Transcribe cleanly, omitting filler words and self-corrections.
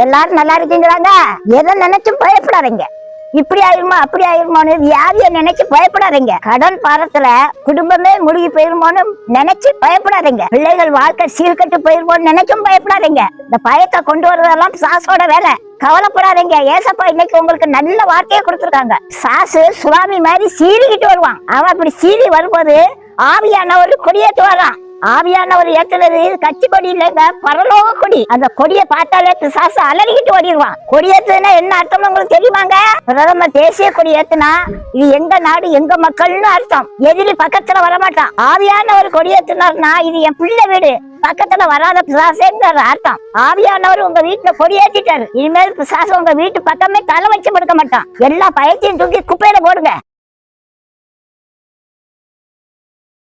எல்லாரும் நல்லா இருக்கீங்களாங்க? எதை நினைச்சும் பயப்படாதீங்க. இப்படி ஆயிருமா அப்படி ஆயிருமோன்னு வியாதிய நினைச்சு பயப்படாதீங்க. கடன் பாரத்துல குடும்பமே முழுகி போயிருமோன்னு நினைச்சு பயப்படாதீங்க. பிள்ளைகள் வாழ்க்கை சீர்கட்டு போயிருமோன்னு நினைச்சும் பயப்படாதீங்க. இந்த பயத்தை கொண்டு வரதெல்லாம் சாசோட வேலை. கவலைப்படாதீங்க. ஏசப்பா இன்னைக்கு உங்களுக்கு நல்ல வார்த்தையை கொடுத்துருக்காங்க. சாசு சுவாமி மாதிரி சீறிக்கிட்டு வருவான். அவன் அப்படி சீறி வரும்போது ஆவியானவர் கொடியேற்று வரான். ஆவியானவர் ஏத்துறது கட்சி கொடி இல்லைங்க, பரலோக கொடி. அந்த கொடியை பார்த்தாலே பிசாசு அலறிக்கிட்டு ஓடிடுவான். கொடியேத்துனா என்ன அர்த்தம் உங்களுக்கு தெரியுமாங்க? பிரதமர் தேசிய கொடி ஏத்துனா இது எங்க நாடு எங்க மக்கள்னு அர்த்தம். எதிரி பக்கத்துல வரமாட்டான். ஆவியானவர் கொடியேத்துனார்னா இது என் பிள்ளை வீடு, பக்கத்துல வராத பிசாசுங்கிற அர்த்தம். ஆவியானவர் உங்க வீட்டுல கொடியேற்றிட்டாரு. இனிமேல் பிசாசு உங்க வீட்டு பக்கமே தலை வச்சு படுக்க மாட்டான். எல்லா பயத்தையும் தூக்கி குப்பையில போடுங்க.